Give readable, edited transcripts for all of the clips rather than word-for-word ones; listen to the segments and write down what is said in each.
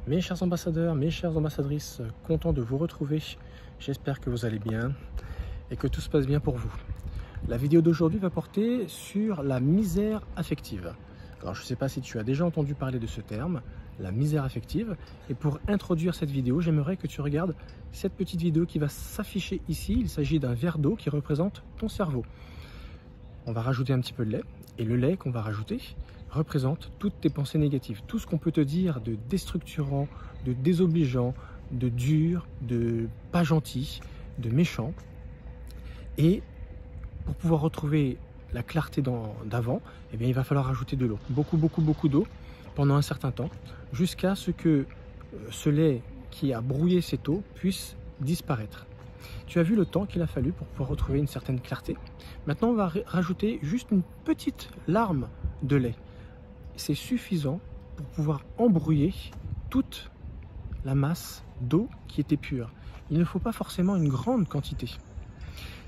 Mes chers ambassadeurs, mes chères ambassadrices, content de vous retrouver. J'espère que vous allez bien et que tout se passe bien pour vous. La vidéo d'aujourd'hui va porter sur la misère affective. Alors je ne sais pas si tu as déjà entendu parler de ce terme, la misère affective. Et pour introduire cette vidéo, j'aimerais que tu regardes cette petite vidéo qui va s'afficher ici. Il s'agit d'un verre d'eau qui représente ton cerveau. On va rajouter un petit peu de lait. Et le lait qu'on va rajouter représente toutes tes pensées négatives. Tout ce qu'on peut te dire de déstructurant, de désobligeant, de dur, de pas gentil, de méchant. Et pour pouvoir retrouver la clarté d'avant, eh bien, il va falloir ajouter de l'eau. Beaucoup d'eau pendant un certain temps, jusqu'à ce que ce lait qui a brouillé cette eau puisse disparaître. Tu as vu le temps qu'il a fallu pour pouvoir retrouver une certaine clarté. Maintenant, on va rajouter juste une petite larme de lait. C'est suffisant pour pouvoir embrouiller toute la masse d'eau qui était pure. Il ne faut pas forcément une grande quantité.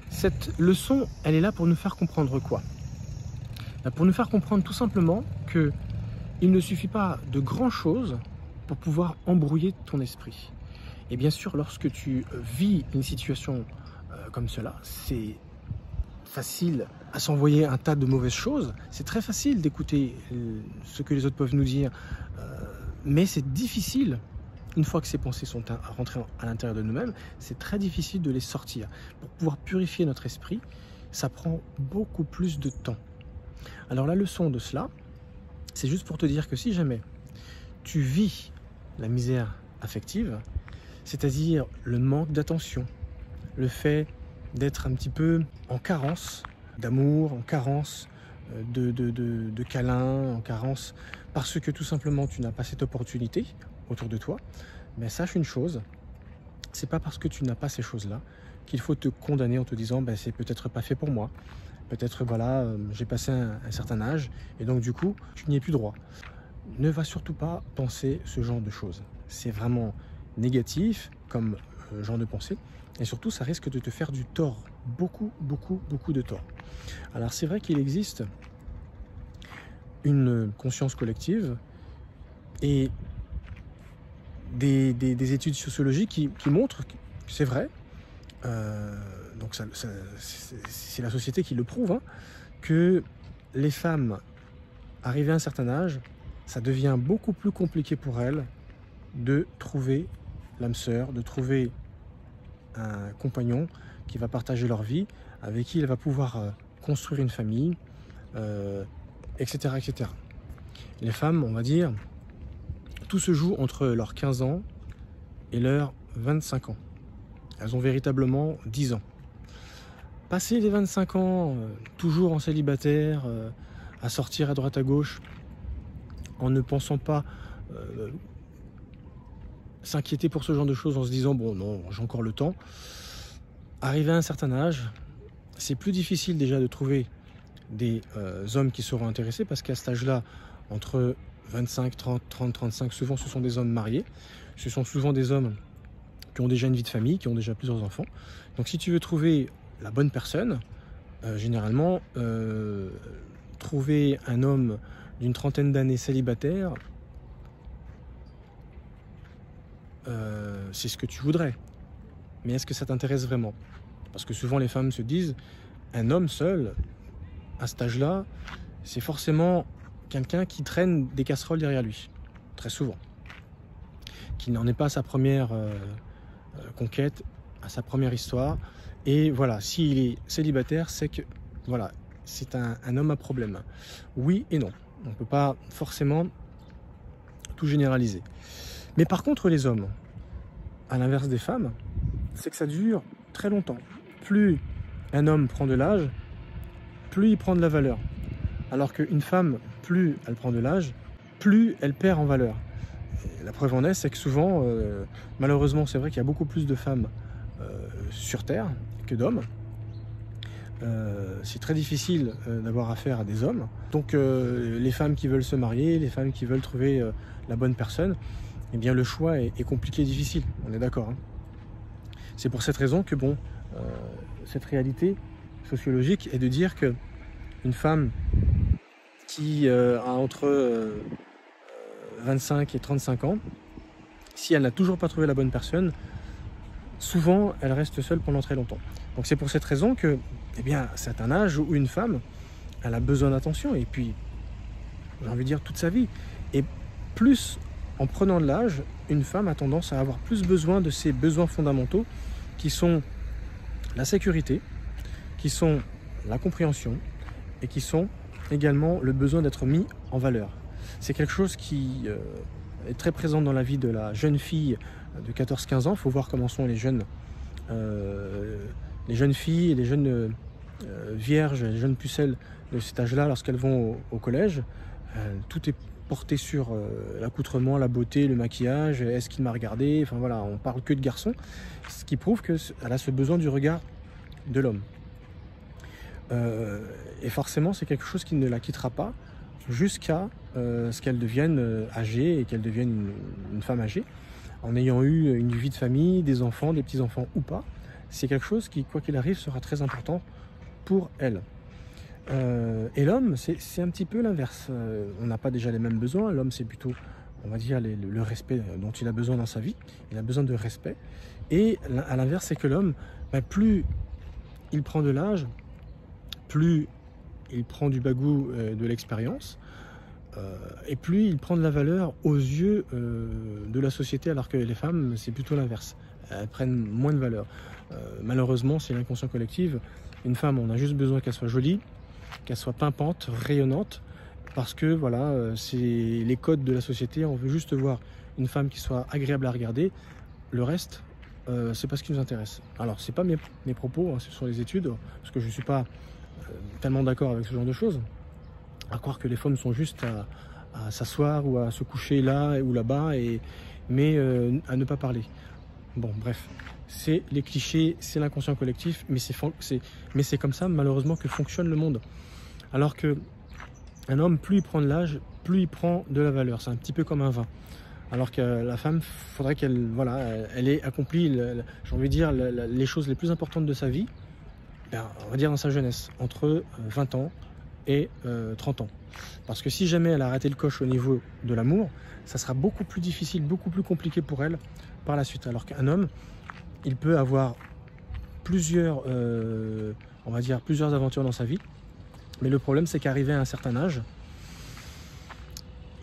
Cette leçon, elle est là pour nous faire comprendre quoi? Pour nous faire comprendre tout simplement qu'il ne suffit pas de grand chose pour pouvoir embrouiller ton esprit. Et bien sûr, lorsque tu vis une situation comme cela, c'est facile à s'envoyer un tas de mauvaises choses. C'est très facile d'écouter ce que les autres peuvent nous dire, mais c'est difficile. Une fois que ces pensées sont rentrées à l'intérieur de nous-mêmes, c'est très difficile de les sortir. Pour pouvoir purifier notre esprit, ça prend beaucoup plus de temps. Alors la leçon de cela, c'est juste pour te dire que si jamais tu vis la misère affective, c'est-à-dire le manque d'attention, le fait d'être un petit peu en carence d'amour, en carence de câlins, en carence parce que tout simplement tu n'as pas cette opportunité autour de toi, mais sache une chose, c'est pas parce que tu n'as pas ces choses-là qu'il faut te condamner en te disant ben, c'est peut-être pas fait pour moi, peut-être voilà, j'ai passé un certain âge et donc du coup tu n'y es plus droit. Ne va surtout pas penser ce genre de choses. C'est vraiment négatif comme genre de pensée et surtout ça risque de te faire du tort, beaucoup de tort. Alors c'est vrai qu'il existe une conscience collective et des études sociologiques qui montrent que c'est vrai, donc c'est la société qui le prouve, hein, que les femmes arrivées à un certain âge, ça devient beaucoup plus compliqué pour elles de trouver l'âme sœur, de trouver un compagnon qui va partager leur vie, avec qui elle va pouvoir construire une famille, etc., etc. Les femmes, on va dire, tout se joue entre leurs 15 ans et leurs 25 ans. Elles ont véritablement 10 ans. Passé les 25 ans, toujours en célibataire, à sortir à droite à gauche, en ne pensant pas s'inquiéter pour ce genre de choses, en se disant bon non, j'ai encore le temps. Arrivé à un certain âge, c'est plus difficile déjà de trouver des hommes qui seront intéressés, parce qu'à cet âge-là, entre 25, 30, 35, souvent ce sont des hommes mariés, ce sont souvent des hommes qui ont déjà une vie de famille, qui ont déjà plusieurs enfants. Donc si tu veux trouver la bonne personne, généralement, trouver un homme d'une trentaine d'années célibataire, c'est ce que tu voudrais. Mais est-ce que ça t'intéresse vraiment? Parce que souvent les femmes se disent, un homme seul, à cet âge-là, c'est forcément quelqu'un qui traîne des casseroles derrière lui, très souvent. Qui n'en est pas à sa première conquête, à sa première histoire. Et voilà, s'il est célibataire, c'est que voilà, c'est un homme à problème. Oui et non. On ne peut pas forcément tout généraliser. Mais par contre, les hommes, à l'inverse des femmes, c'est que ça dure très longtemps. Plus un homme prend de l'âge, plus il prend de la valeur. Alors qu'une femme, plus elle prend de l'âge, plus elle perd en valeur. Et la preuve en est, c'est que souvent, malheureusement, c'est vrai qu'il y a beaucoup plus de femmes sur Terre que d'hommes. C'est très difficile d'avoir affaire à des hommes. Donc les femmes qui veulent se marier, les femmes qui veulent trouver la bonne personne, eh bien le choix est compliqué et difficile, on est d'accord, hein. C'est pour cette raison que bon, cette réalité sociologique est de dire que une femme qui a entre 25 et 35 ans, si elle n'a toujours pas trouvé la bonne personne, souvent elle reste seule pendant très longtemps. Donc c'est pour cette raison que, eh bien, c'est un âge où une femme, elle a besoin d'attention, et puis, j'ai envie de dire, toute sa vie. Et plus, en prenant de l'âge, une femme a tendance à avoir plus besoin de ses besoins fondamentaux, qui sont la sécurité, qui sont la compréhension, et qui sont également le besoin d'être mis en valeur. C'est quelque chose qui est très présent dans la vie de la jeune fille de 14-15 ans. Il faut voir comment sont les jeunes filles, les jeunes vierges, les jeunes pucelles de cet âge-là lorsqu'elles vont au collège. Tout est porté sur l'accoutrement, la beauté, le maquillage, est-ce qu'il m'a regardé, enfin voilà, on parle que de garçons, ce qui prouve qu'elle a ce besoin du regard de l'homme. Et forcément, c'est quelque chose qui ne la quittera pas jusqu'à ce qu'elle devienne âgée et qu'elle devienne une femme âgée, en ayant eu une vie de famille, des enfants, des petits-enfants ou pas. C'est quelque chose qui, quoi qu'il arrive, sera très important pour elle. Et l'homme, c'est un petit peu l'inverse. On n'a pas déjà les mêmes besoins. L'homme, c'est plutôt, on va dire, le respect dont il a besoin dans sa vie. Il a besoin de respect. Et à l'inverse, c'est que l'homme, plus il prend de l'âge, plus il prend du bagou de l'expérience, et plus il prend de la valeur aux yeux de la société, alors que les femmes, c'est plutôt l'inverse. Elles prennent moins de valeur. Malheureusement, c'est l'inconscient collectif. Une femme, on a juste besoin qu'elle soit jolie, qu'elle soit pimpante, rayonnante, parce que voilà, c'est les codes de la société. On veut juste voir une femme qui soit agréable à regarder. Le reste, c'est pas ce qui nous intéresse. Alors, c'est pas mes propos, hein, ce sont les études, parce que je suis pas tellement d'accord avec ce genre de choses. À croire que les femmes sont juste à s'asseoir ou à se coucher là ou là-bas, mais à ne pas parler. Bon, bref, c'est les clichés, c'est l'inconscient collectif, mais c'est comme ça, malheureusement, que fonctionne le monde. Alors que un homme, plus il prend de l'âge, plus il prend de la valeur. C'est un petit peu comme un vin. Alors que la femme, il faudrait qu'elle elle ait accompli, j'ai envie de dire, les choses les plus importantes de sa vie, on va dire dans sa jeunesse, entre 20 ans et 30 ans. Parce que si jamais elle a raté le coche au niveau de l'amour, ça sera beaucoup plus difficile, beaucoup plus compliqué pour elle par la suite. Alors qu'un homme, il peut avoir plusieurs, on va dire, plusieurs aventures dans sa vie. Mais le problème, c'est qu'arrivé à un certain âge,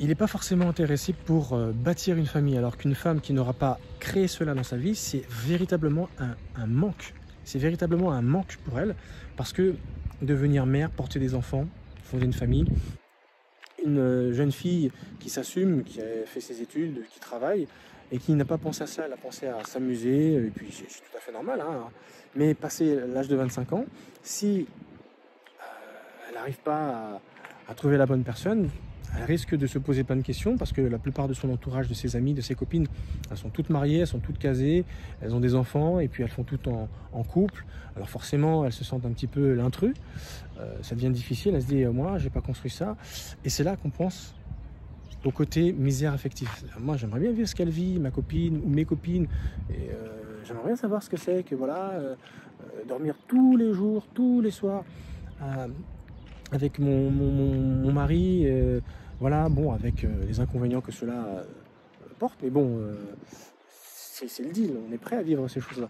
il n'est pas forcément intéressé pour bâtir une famille. Alors qu'une femme qui n'aura pas créé cela dans sa vie, c'est véritablement un manque. C'est véritablement un manque pour elle, parce que devenir mère, porter des enfants, fonder une famille, une jeune fille qui s'assume, qui a fait ses études, qui travaille, et qui n'a pas pensé à ça, elle a pensé à s'amuser, et puis c'est tout à fait normal, hein. Mais passé l'âge de 25 ans, si elle n'arrive pas à trouver la bonne personne, elle risque de se poser plein de questions, parce que la plupart de son entourage, de ses amis, de ses copines, elles sont toutes mariées, elles sont toutes casées, elles ont des enfants, et puis elles font toutes en couple. Alors forcément, elles se sentent un petit peu l'intrus, ça devient difficile, elle se dit, moi, j'ai pas construit ça. Et c'est là qu'on pense au côté misère affective. Moi, j'aimerais bien vivre ce qu'elle vit, ma copine ou mes copines, et j'aimerais bien savoir ce que c'est que, voilà, dormir tous les jours, tous les soirs, avec mon mari, voilà, bon, avec les inconvénients que cela porte, mais bon, c'est le deal, on est prêt à vivre ces choses-là.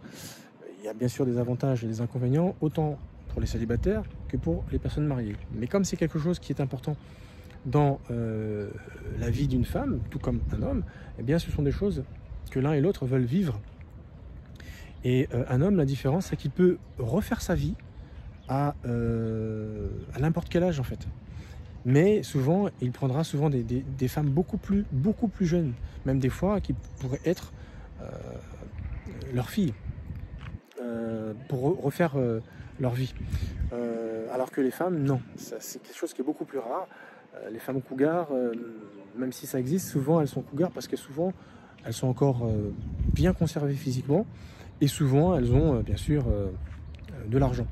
Il y a bien sûr des avantages et des inconvénients, autant pour les célibataires que pour les personnes mariées. Mais comme c'est quelque chose qui est important dans la vie d'une femme, tout comme un homme, eh bien ce sont des choses que l'un et l'autre veulent vivre. Et un homme, la différence, c'est qu'il peut refaire sa vie à n'importe quel âge en fait. Mais souvent, il prendra souvent des femmes beaucoup plus jeunes, même des fois qui pourraient être leur fille, pour refaire leur vie. Alors que les femmes, non, c'est quelque chose qui est beaucoup plus rare. Les femmes cougars, même si ça existe, souvent elles sont cougars parce que souvent elles sont encore bien conservées physiquement, et souvent elles ont bien sûr de l'argent.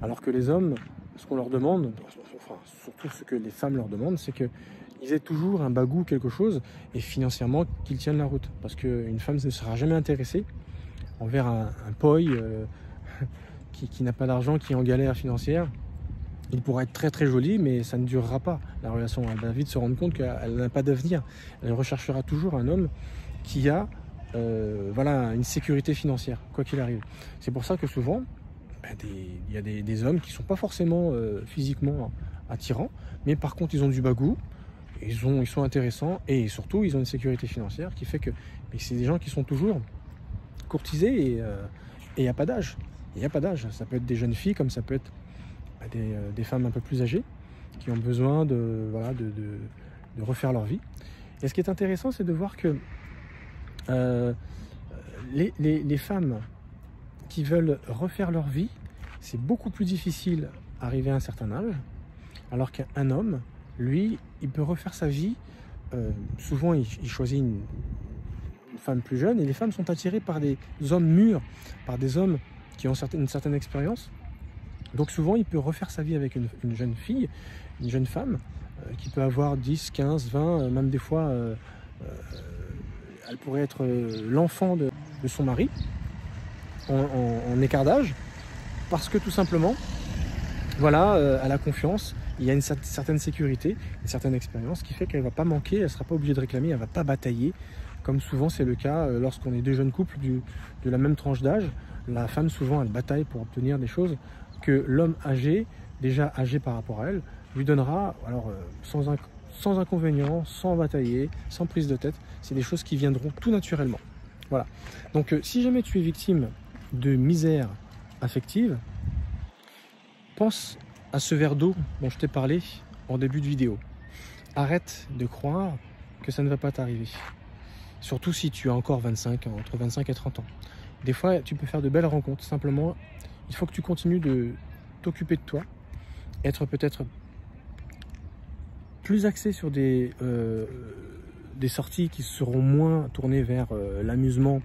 Alors que les hommes, ce qu'on leur demande, enfin, surtout ce que les femmes leur demandent, c'est qu'ils aient toujours un bagou, quelque chose, et financièrement qu'ils tiennent la route. Parce qu'une femme ne sera jamais intéressée envers un poi qui n'a pas d'argent, qui est en galère financière. Il pourra être très très joli, mais ça ne durera pas, la relation. Elle va vite se rendre compte qu'elle n'a pas d'avenir. Elle recherchera toujours un homme qui a voilà, une sécurité financière, quoi qu'il arrive. C'est pour ça que souvent, il y a des hommes qui ne sont pas forcément physiquement attirants, mais par contre ils ont du bagou, ils sont intéressants et surtout ils ont une sécurité financière qui fait que c'est des gens qui sont toujours courtisés et il n'y a pas d'âge. Il n'y a pas d'âge. Ça peut être des jeunes filles comme ça peut être des femmes un peu plus âgées qui ont besoin de refaire leur vie. Et ce qui est intéressant, c'est de voir que les femmes qui veulent refaire leur vie, c'est beaucoup plus difficile arriver à un certain âge, alors qu'un homme, lui, il peut refaire sa vie. Souvent, il choisit une femme plus jeune, et les femmes sont attirées par des hommes mûrs, par des hommes qui ont une certaine expérience. Donc souvent, il peut refaire sa vie avec une jeune fille, une jeune femme, qui peut avoir 10, 15, 20, même des fois, elle pourrait être l'enfant de son mari, en écart d'âge, parce que tout simplement, voilà, elle a confiance, il y a une certaine sécurité, une certaine expérience qui fait qu'elle ne va pas manquer, elle ne sera pas obligée de réclamer, elle ne va pas batailler, comme souvent c'est le cas lorsqu'on est deux jeunes couples de la même tranche d'âge. La femme souvent elle bataille pour obtenir des choses que l'homme âgé, déjà âgé par rapport à elle, lui donnera alors sans inconvénient, sans batailler, sans prise de tête. C'est des choses qui viendront tout naturellement. Voilà. Donc si jamais tu es victime de misère affective, pense à ce verre d'eau dont je t'ai parlé en début de vidéo. Arrête de croire que ça ne va pas t'arriver. Surtout si tu as encore 25 ans, entre 25 et 30 ans. Des fois, tu peux faire de belles rencontres. Simplement, il faut que tu continues de t'occuper de toi, être peut-être plus axé sur des sorties qui seront moins tournées vers l'amusement,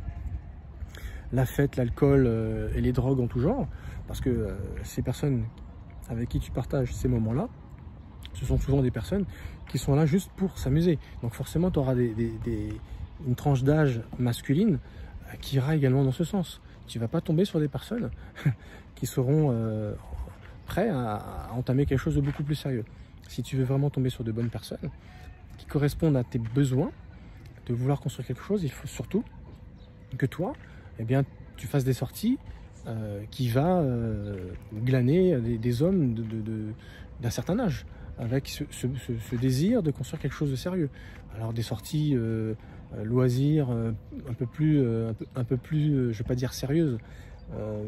la fête, l'alcool et les drogues en tout genre, parce que ces personnes avec qui tu partages ces moments-là, ce sont souvent des personnes qui sont là juste pour s'amuser. Donc forcément, tu auras une tranche d'âge masculine qui ira également dans ce sens. Tu ne vas pas tomber sur des personnes qui seront prêts à entamer quelque chose de beaucoup plus sérieux. Si tu veux vraiment tomber sur de bonnes personnes qui correspondent à tes besoins, de vouloir construire quelque chose, il faut surtout que toi, eh bien, tu fasses des sorties qui va glaner des hommes d'un certain âge, avec ce désir de construire quelque chose de sérieux. Alors des sorties loisirs un peu plus, je ne vais pas dire sérieuses,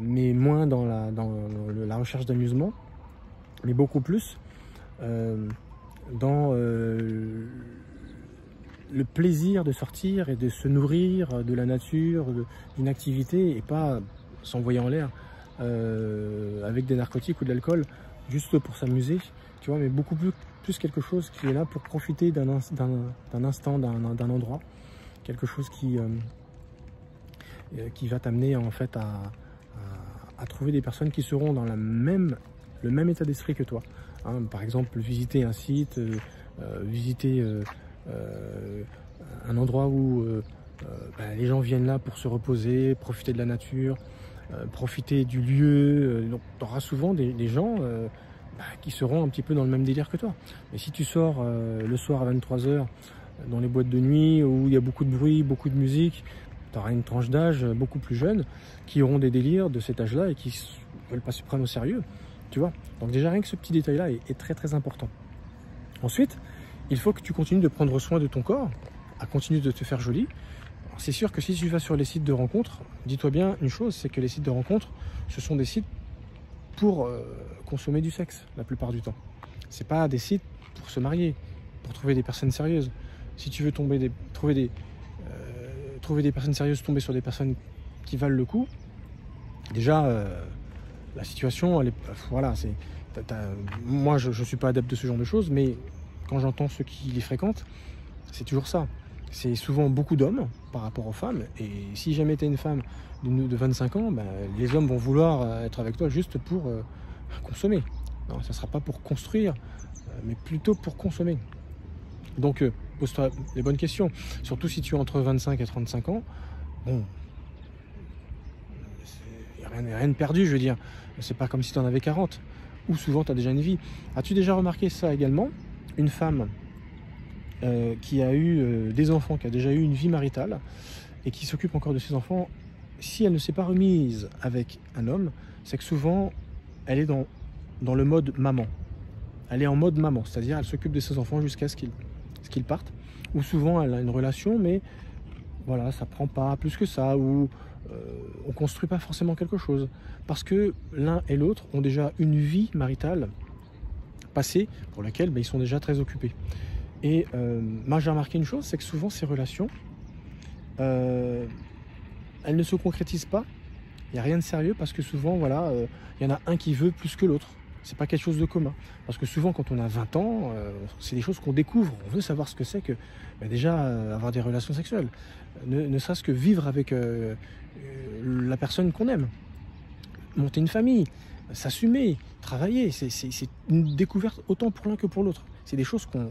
mais moins dans la recherche d'amusement, mais beaucoup plus dans le plaisir de sortir et de se nourrir de la nature, d'une activité, et pas s'envoyer en l'air avec des narcotiques ou de l'alcool juste pour s'amuser, tu vois, mais beaucoup plus quelque chose qui est là pour profiter d'un instant, d'un endroit, quelque chose qui va t'amener en fait à trouver des personnes qui seront dans le même état d'esprit que toi. Hein, par exemple, visiter un site, visiter un endroit où les gens viennent là pour se reposer, profiter de la nature, profiter du lieu. Donc tu auras souvent des gens qui seront un petit peu dans le même délire que toi. Mais si tu sors le soir à 23 h dans les boîtes de nuit où il y a beaucoup de bruit, beaucoup de musique, tu auras une tranche d'âge beaucoup plus jeune qui auront des délires de cet âge-là et qui ne veulent pas se prendre au sérieux. Tu vois. Donc déjà rien que ce petit détail-là est très très important. Ensuite, il faut que tu continues de prendre soin de ton corps, à continuer de te faire joli. C'est sûr que si tu vas sur les sites de rencontres, dis-toi bien une chose, c'est que les sites de rencontres, ce sont des sites pour consommer du sexe la plupart du temps. C'est pas des sites pour se marier, pour trouver des personnes sérieuses. Si tu veux trouver des personnes sérieuses, tomber sur des personnes qui valent le coup, déjà la situation, elle est, voilà, moi je suis pas adepte de ce genre de choses, mais quand j'entends ceux qui les fréquentent, c'est toujours ça. C'est souvent beaucoup d'hommes par rapport aux femmes, et si jamais tu es une femme de 25 ans, les hommes vont vouloir être avec toi juste pour consommer. Non, ça ne sera pas pour construire, mais plutôt pour consommer. Donc pose-toi les bonnes questions, surtout si tu es entre 25 et 35 ans. Bon, il n'y a rien de perdu, je veux dire. C'est pas comme si tu en avais 40, ou souvent tu as déjà une vie. As-tu déjà remarqué ça également? Une femme qui a eu des enfants, qui a déjà eu une vie maritale, et qui s'occupe encore de ses enfants, si elle ne s'est pas remise avec un homme, c'est que souvent elle est dans le mode maman. Elle est en mode maman, c'est-à-dire elle s'occupe de ses enfants jusqu'à ce qu'ils partent. Ou souvent elle a une relation, mais voilà, ça prend pas plus que ça, ou on construit pas forcément quelque chose. Parce que l'un et l'autre ont déjà une vie maritale passée pour laquelle ils sont déjà très occupés. Et moi j'ai remarqué une chose, c'est que souvent ces relations, elles ne se concrétisent pas. Il n'y a rien de sérieux parce que souvent, voilà, il y en a un qui veut plus que l'autre. C'est pas quelque chose de commun. Parce que souvent, quand on a 20 ans, c'est des choses qu'on découvre. On veut savoir ce que c'est que déjà avoir des relations sexuelles. Ne serait-ce que vivre avec la personne qu'on aime. Monter une famille, s'assumer, travailler. C'est une découverte autant pour l'un que pour l'autre. C'est des choses qu'on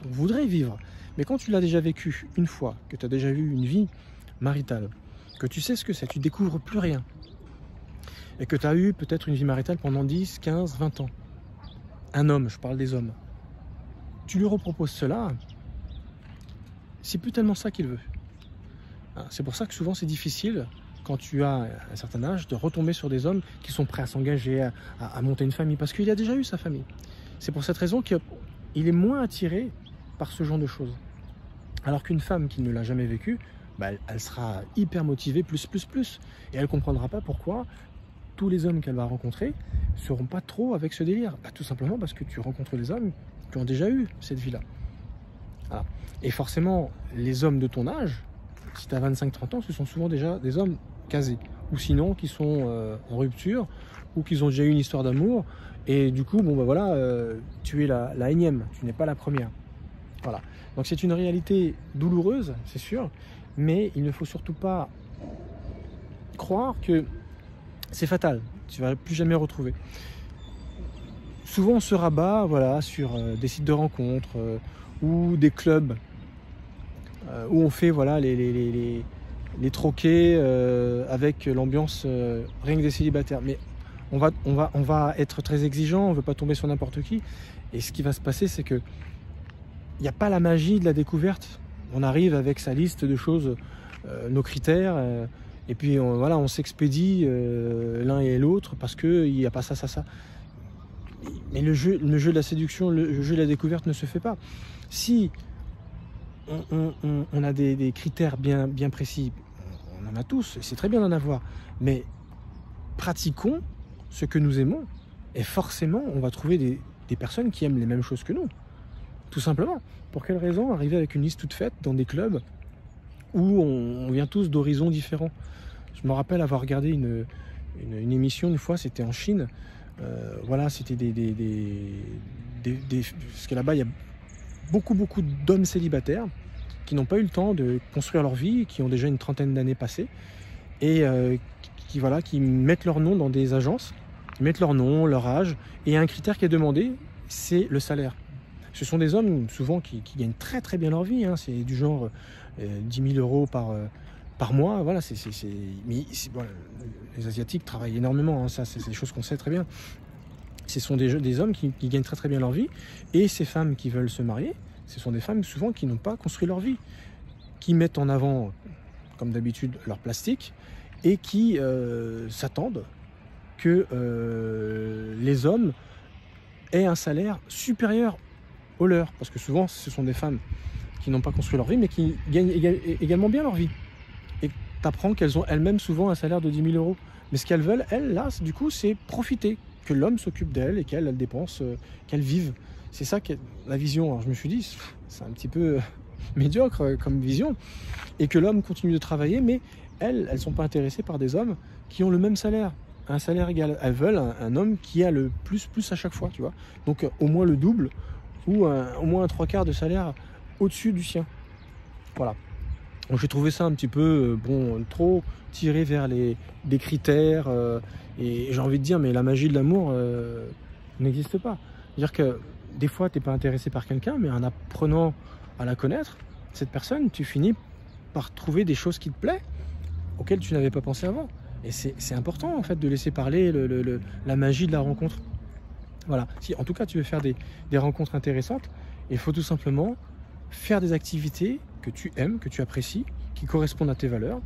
voudrait vivre. Mais quand tu l'as déjà vécu une fois, que tu as déjà eu une vie maritale, que tu sais ce que c'est, tu découvres plus rien. Et que tu as eu peut-être une vie maritale pendant 10, 15, 20 ans. Un homme, je parle des hommes. Tu lui reproposes cela, c'est plus tellement ça qu'il veut. C'est pour ça que souvent c'est difficile, quand tu as un certain âge, de retomber sur des hommes qui sont prêts à s'engager, à monter une famille, parce qu'il a déjà eu sa famille. C'est pour cette raison qu'il est moins attiré par ce genre de choses. Alors qu'une femme qui ne l'a jamais vécu, elle sera hyper motivée, plus. Et elle ne comprendra pas pourquoi tous les hommes qu'elle va rencontrer ne seront pas trop avec ce délire. Tout simplement parce que tu rencontres des hommes qui ont déjà eu cette vie-là. Voilà. Et forcément, les hommes de ton âge, si tu as 25-30 ans, ce sont souvent déjà des hommes casés. Ou sinon, qui sont en rupture, ou qui ont déjà eu une histoire d'amour. Et du coup, tu es la énième, tu n'es pas la première. Voilà. Donc c'est une réalité douloureuse, c'est sûr, mais il ne faut surtout pas croire que c'est fatal, tu ne vas plus jamais retrouver. Souvent on se rabat sur des sites de rencontres ou des clubs où on fait les troquets avec l'ambiance rien que des célibataires. Mais on va être très exigeant, on ne veut pas tomber sur n'importe qui. Et ce qui va se passer, c'est que il n'y a pas la magie de la découverte. On arrive avec sa liste de choses, nos critères, et puis on s'expédie l'un et l'autre parce qu'il n'y a pas ça. Mais le jeu de la séduction, le jeu de la découverte ne se fait pas. Si on a des critères bien précis, on en a tous, et c'est très bien d'en avoir, mais pratiquons ce que nous aimons, et forcément on va trouver des personnes qui aiment les mêmes choses que nous. Tout simplement. Pour quelle raison arriver avec une liste toute faite dans des clubs où on vient tous d'horizons différents? Je me rappelle avoir regardé une émission une fois, c'était en Chine. C'était parce que là-bas il y a beaucoup d'hommes célibataires qui n'ont pas eu le temps de construire leur vie, qui ont déjà une trentaine d'années passées, et qui mettent leur nom dans des agences, ils mettent leur nom, leur âge, et un critère qui est demandé, c'est le salaire. Ce sont des hommes souvent qui gagnent très bien leur vie, c'est du genre 10 000 euros par mois. Voilà, les Asiatiques travaillent énormément, ça c'est des choses qu'on sait très bien. Ce sont des hommes qui gagnent très bien leur vie, et ces femmes qui veulent se marier, ce sont des femmes souvent qui n'ont pas construit leur vie, qui mettent en avant, comme d'habitude, leur plastique, et qui s'attendent que les hommes aient un salaire supérieur au leur, parce que souvent ce sont des femmes qui n'ont pas construit leur vie mais qui gagnent également bien leur vie, et tu apprends qu'elles ont elles-mêmes souvent un salaire de 10 000 euros, mais ce qu'elles veulent, elles, là, du coup, c'est profiter, que l'homme s'occupe d'elles et qu'elles dépensent, qu'elles vivent. C'est ça qui est la vision. Alors je me suis dit, c'est un petit peu médiocre comme vision, et que l'homme continue de travailler, mais elles sont pas intéressées par des hommes qui ont le même salaire, un salaire égal. Elles veulent un homme qui a le plus à chaque fois, tu vois, donc au moins le double, ou au moins un 3/4 de salaire au-dessus du sien. Voilà. Donc j'ai trouvé ça un petit peu trop tiré vers des critères, et j'ai envie de dire, mais la magie de l'amour n'existe pas. C'est-à-dire que des fois tu n'es pas intéressé par quelqu'un, mais en apprenant à la connaître, cette personne, tu finis par trouver des choses qui te plaisent auxquelles tu n'avais pas pensé avant. Et c'est important en fait de laisser parler la magie de la rencontre. Voilà, si en tout cas tu veux faire des rencontres intéressantes, il faut tout simplement faire des activités que tu aimes, que tu apprécies, qui correspondent à tes valeurs.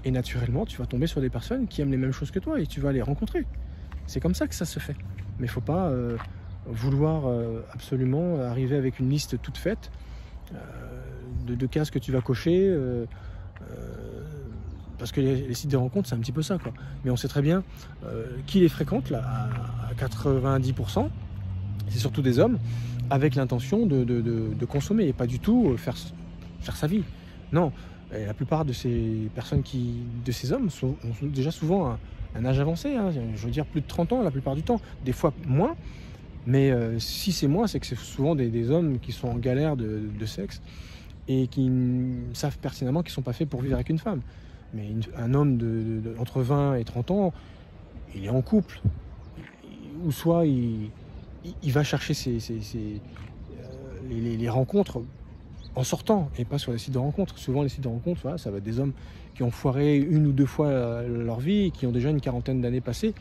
Et naturellement, tu vas tomber sur des personnes qui aiment les mêmes choses que toi et tu vas les rencontrer. C'est comme ça que ça se fait. Mais il ne faut pas vouloir absolument arriver avec une liste toute faite de cases que tu vas cocher. Parce que les sites de rencontres, c'est un petit peu ça, quoi. Mais on sait très bien qui les fréquente, là, à 90%, c'est surtout des hommes, avec l'intention de consommer et pas du tout faire sa vie. Non, et la plupart de ces personnes, de ces hommes, ont déjà souvent un âge avancé, hein, je veux dire plus de 30 ans la plupart du temps, des fois moins, mais si c'est moins, c'est que c'est souvent des hommes qui sont en galère de sexe et qui savent pertinemment qu'ils ne sont pas faits pour vivre avec une femme. Mais un homme entre 20 et 30 ans, il est en couple, ou soit il va chercher les rencontres en sortant, et pas sur les sites de rencontres. Souvent les sites de rencontres, voilà, ça va être des hommes qui ont foiré 1 ou 2 fois leur vie, qui ont déjà une quarantaine d'années passées,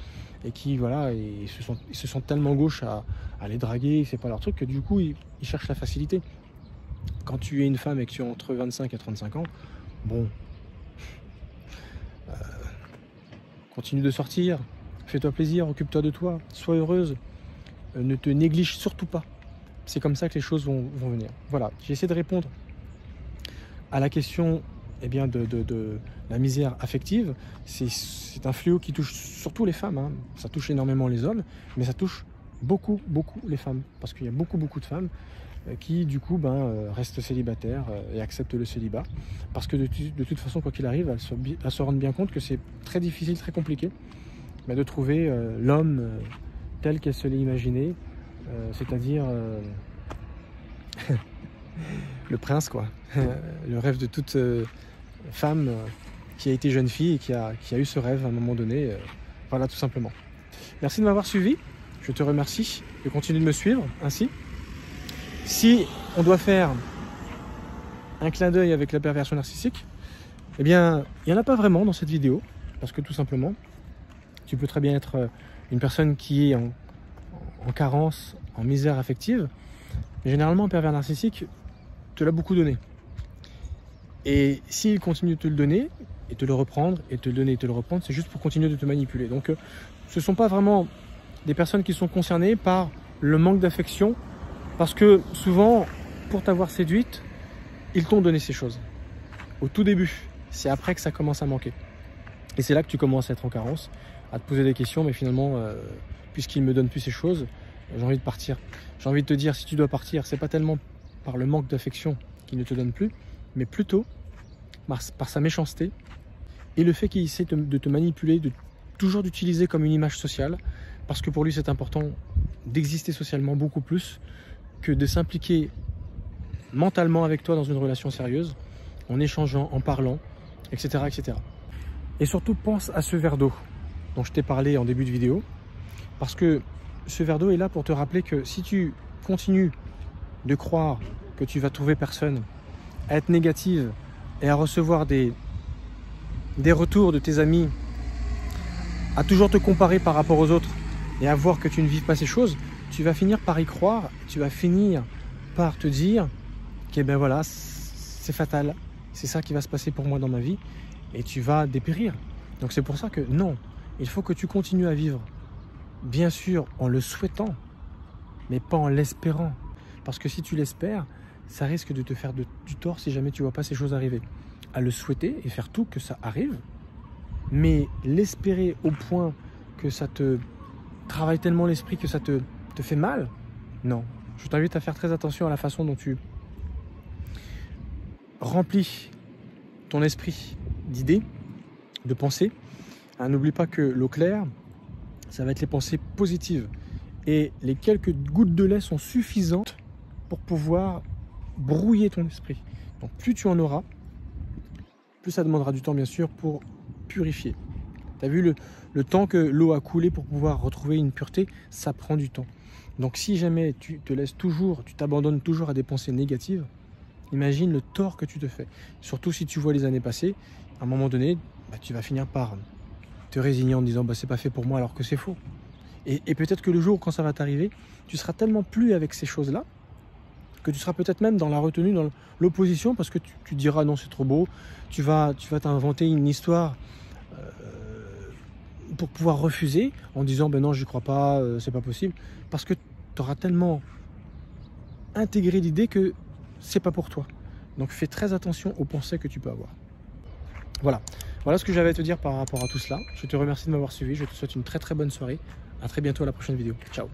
et qui voilà, ils se sentent tellement gauches à les draguer, c'est pas leur truc, que du coup ils cherchent la facilité. Quand tu es une femme et que tu as entre 25 et 35 ans, bon... continue de sortir, fais-toi plaisir, occupe-toi de toi, sois heureuse, ne te néglige surtout pas. C'est comme ça que les choses vont venir. Voilà, j'ai essayé de répondre à la question bien, de la misère affective. C'est un fléau qui touche surtout les femmes, hein. Ça touche énormément les hommes, mais ça touche beaucoup les femmes, parce qu'il y a beaucoup de femmes qui du coup restent célibataires et acceptent le célibat, parce que de toute façon, quoi qu'il arrive, elles se rendent bien compte que c'est très difficile, très compliqué de trouver l'homme tel qu'elle se l'est imaginé, c'est-à-dire le prince, quoi. Le rêve de toute femme qui a été jeune fille et qui a eu ce rêve à un moment donné, voilà, tout simplement. Merci de m'avoir suivi, je te remercie de continuer de me suivre ainsi. Si on doit faire un clin d'œil avec la perversion narcissique, eh bien, il n'y en a pas vraiment dans cette vidéo, parce que tout simplement, tu peux très bien être une personne qui est en carence, en misère affective, mais généralement, un pervers narcissique te l'a beaucoup donné. Et s'il continue de te le donner, et te le reprendre, et te le donner, et te le reprendre, c'est juste pour continuer de te manipuler. Donc, ce ne sont pas vraiment des personnes qui sont concernées par le manque d'affection, parce que souvent, pour t'avoir séduite, ils t'ont donné ces choses. Au tout début, c'est après que ça commence à manquer. Et c'est là que tu commences à être en carence, à te poser des questions, mais finalement, puisqu'ils ne me donnent plus ces choses, j'ai envie de partir. J'ai envie de te dire, si tu dois partir, c'est pas tellement par le manque d'affection qu'il ne te donne plus, mais plutôt par sa méchanceté et le fait qu'il essaie de te manipuler, toujours d'utiliser comme une image sociale, parce que pour lui c'est important d'exister socialement beaucoup plus que de s'impliquer mentalement avec toi dans une relation sérieuse, en échangeant, en parlant, etc. etc. Et surtout, pense à ce verre d'eau dont je t'ai parlé en début de vidéo, parce que ce verre d'eau est là pour te rappeler que si tu continues de croire que tu vas trouver personne, à être négative et à recevoir des retours de tes amis, à toujours te comparer par rapport aux autres et à voir que tu ne vis pas ces choses, tu vas finir par y croire, tu vas finir par te dire que ben voilà, c'est fatal, c'est ça qui va se passer pour moi dans ma vie, et tu vas dépérir. Donc c'est pour ça que non, il faut que tu continues à vivre, bien sûr en le souhaitant, mais pas en l'espérant. Parce que si tu l'espères, ça risque de te faire du tort si jamais tu ne vois pas ces choses arriver. À le souhaiter et faire tout que ça arrive, mais l'espérer au point que ça te travaille tellement l'esprit que ça te fait mal, non. Je t'invite à faire très attention à la façon dont tu remplis ton esprit d'idées, de pensées. N'oublie pas que l'eau claire, ça va être les pensées positives. Et les quelques gouttes de lait sont suffisantes pour pouvoir brouiller ton esprit. Donc plus tu en auras, plus ça demandera du temps bien sûr pour purifier. Tu as vu le temps que l'eau a coulé pour pouvoir retrouver une pureté, ça prend du temps. Donc si jamais tu te laisses toujours, tu t'abandonnes toujours à des pensées négatives, imagine le tort que tu te fais. Surtout si tu vois les années passées, à un moment donné, tu vas finir par te résigner en te disant c'est pas fait pour moi alors que c'est faux. Et peut-être que le jour quand ça va t'arriver, tu seras tellement plus avec ces choses-là que tu seras peut-être même dans la retenue, dans l'opposition, parce que tu diras non, c'est trop beau. Tu vas t'inventer une histoire pour pouvoir refuser en disant ben non, j'y crois pas, c'est pas possible, parce que tu auras tellement intégré l'idée que c'est pas pour toi. Donc fais très attention aux pensées que tu peux avoir. Voilà ce que j'avais à te dire par rapport à tout cela. Je te remercie de m'avoir suivi, je te souhaite une très bonne soirée. À très bientôt à la prochaine vidéo. Ciao.